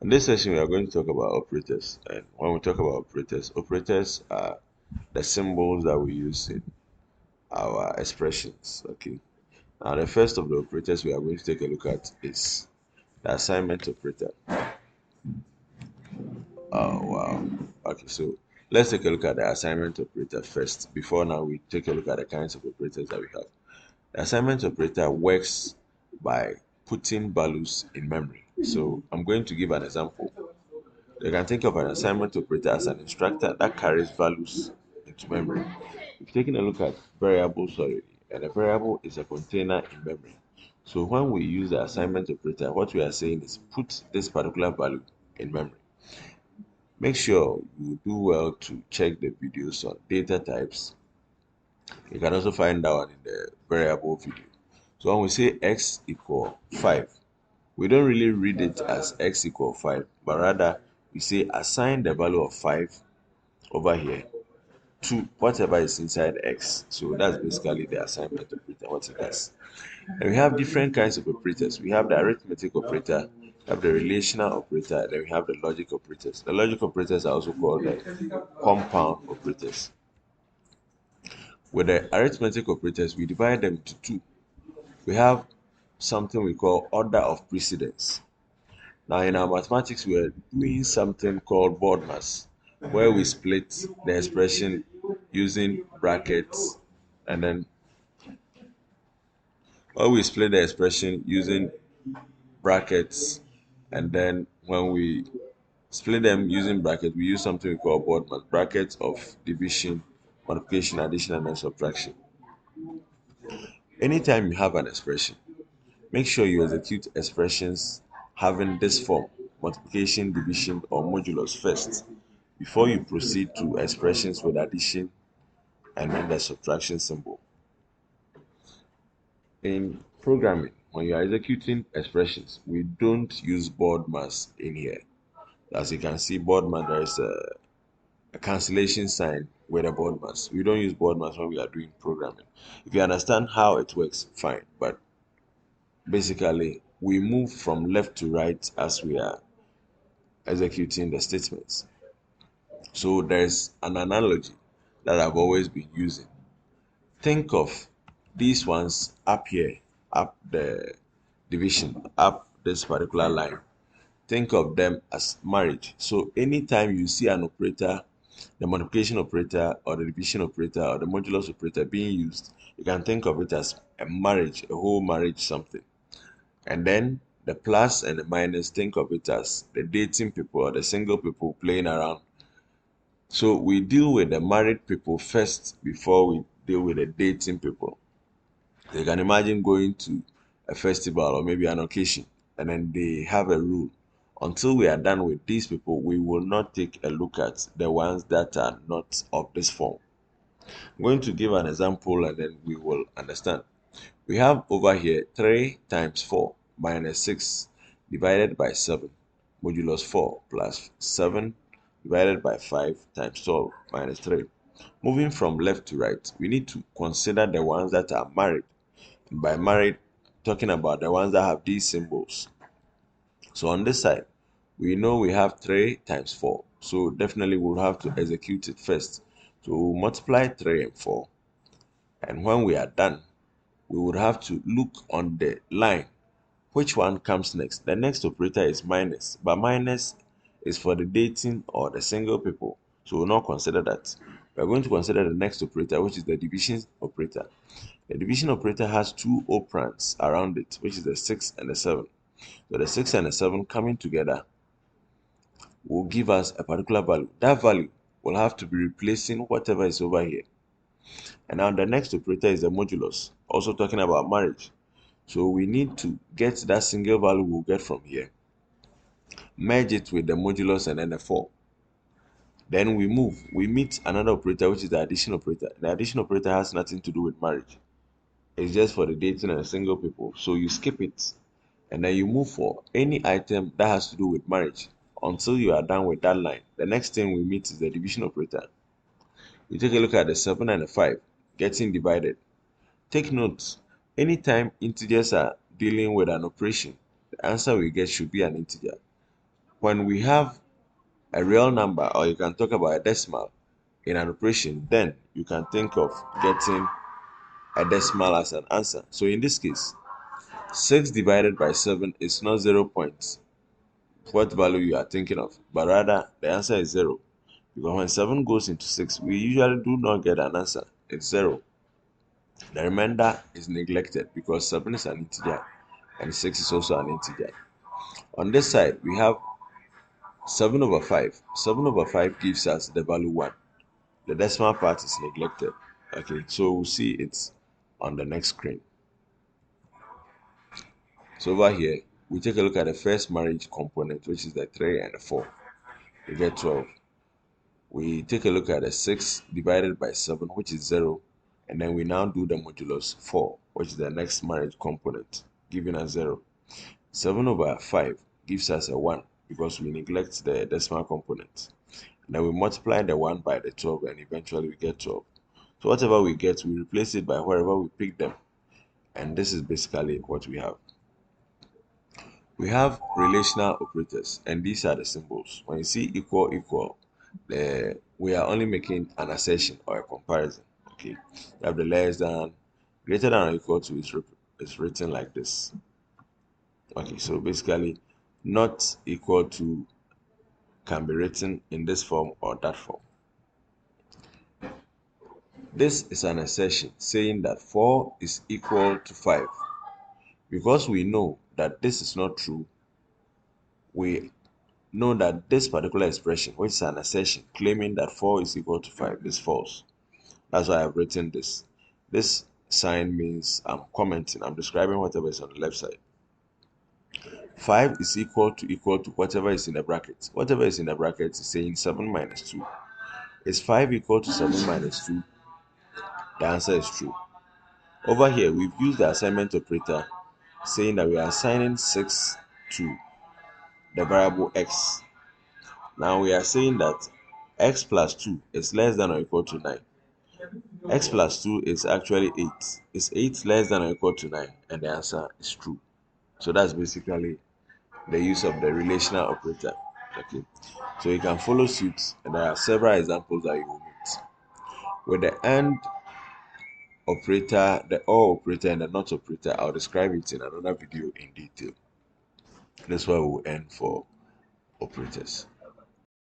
In this session, we are going to talk about operators. And when we talk about operators, operators are the symbols that we use in our expressions. Okay. Now, the first of the operators we are going to take a look at is the assignment operator. Oh, wow. Okay, so let's take a look at the assignment operator first. Before now, we take a look at the kinds of operators that we have. The assignment operator works by putting values in memory. So I'm going to give an example. You can think of an assignment operator as an instructor that carries values into memory. We've taken a look at variables already, and a variable is a container in memory. So when we use the assignment operator, what we are saying is put this particular value in memory. Make sure you do well to check the videos on data types. You can also find that one in the variable video. So when we say x equal 5, we don't really read it as x equal 5, but rather we say assign the value of 5 over here to whatever is inside x. So that's basically the assignment operator, what it does. And we have different kinds of operators. We have the arithmetic operator, we have the relational operator, then we have the logic operators. The logic operators are also called the compound operators. With the arithmetic operators, we divide them into two. We have something we call order of precedence. Now, in our mathematics, we are doing something called BODMAS, where we split the expression using brackets, and then and then when we split them using brackets, we use something we call BODMAS, brackets of division, multiplication, addition, and then subtraction. Anytime you have an expression, make sure you execute expressions having this form, multiplication, division, or modulus first, before you proceed to expressions with addition and then the subtraction symbol. In programming, when you are executing expressions, we don't use BODMAS in here. As you can see, BODMAS, there is a cancellation sign with a BODMAS. We don't use BODMAS when we are doing programming. If you understand how it works, fine. But basically, we move from left to right as we are executing the statements. So there's an analogy that I've always been using. Think of these ones up here, up the division, up this particular line. Think of them as marriage. So anytime you see an operator, the multiplication operator or the division operator or the modulus operator being used, you can think of it as a marriage, a whole marriage something. And then the plus and the minus, think of it as the dating people or the single people playing around. So we deal with the married people first before we deal with the dating people. So you can imagine going to a festival or maybe an occasion, and then they have a rule. Until we are done with these people, we will not take a look at the ones that are not of this form. I'm going to give an example and then we will understand. We have over here 3 times 4 minus 6 divided by 7 modulus 4 plus 7 divided by 5 times 12 minus 3. Moving from left to right, we need to consider the ones that are married. And by married, talking about the ones that have these symbols. So on this side, we know we have 3 times 4. So definitely we'll have to execute it first. So we'll multiply 3 and 4. And when we are done, we would have to look on the line. Which one comes next? The next operator is minus, but minus is for the dating or the single people. So we'll not consider that. We're going to consider the next operator, which is the division operator. The division operator has two operands around it, which is the 6 and the 7. So the 6 and the 7 coming together will give us a particular value. That value will have to be replacing whatever is over here. And now the next operator is the modulus, also talking about marriage. So we need to get that single value we'll get from here, merge it with the modulus and then the 4. Then we meet another operator, which is the addition operator. The addition operator has nothing to do with marriage. It's just for the dating and single people. So you skip it. And then you move for any item that has to do with marriage until you are done with that line. The next thing we meet is the division operator. We take a look at the 7 and the 5 getting divided. Take note, anytime integers are dealing with an operation, the answer we get should be an integer. when we have a real number, or you can talk about a decimal in an operation, then you can think of getting a decimal as an answer. So in this case, 6 divided by 7 is not 0 points, what value you are thinking of, but rather the answer is 0. Because when 7 goes into 6, we usually do not get an answer. It's 0. The remainder is neglected because 7 is an integer and 6 is also an integer. On this side, we have 7 over 5. 7 over 5 gives us the value 1. The decimal part is neglected. Okay, so we'll see it on the next screen. So over here, we take a look at the first marriage component, which is the 3 and the 4. We get 12. We take a look at the 6 divided by 7, which is 0. And then we now do the modulus 4, which is the next marriage component, giving us 0. 7 over 5 gives us a 1 because we neglect the decimal component. And then we multiply the 1 by the 12 and eventually we get 12. So whatever we get, we replace it by wherever we pick them. And this is basically what we have. We have relational operators, and these are the symbols. When you see equal, equal, we are only making an assertion or a comparison. Okay, you have the less than, greater than or equal to is written like this. Okay, so basically, not equal to can be written in this form or that form. This is an assertion saying that 4 is equal to 5. Because we know that this is not true, we know that this particular expression, which is an assertion claiming that 4 is equal to 5, is false. That's why I've written this. This sign means I'm commenting, I'm describing whatever is on the left side. 5 is equal to whatever is in the bracket. Whatever is in the bracket is saying 7 minus 2. Is 5 equal to 7 minus 2? The answer is true. Over here, we've used the assignment operator saying that we are assigning 6 to the variable x. Now we are saying that x plus 2 is less than or equal to 9. X plus 2 is actually 8. Is 8 less than or equal to 9? And the answer is true. So that's basically the use of the relational operator. Okay, so you can follow suit, and there are several examples that you will meet. With the AND operator, the OR operator, and the NOT operator, I'll describe it in another video in detail. That's why we'll end for operators.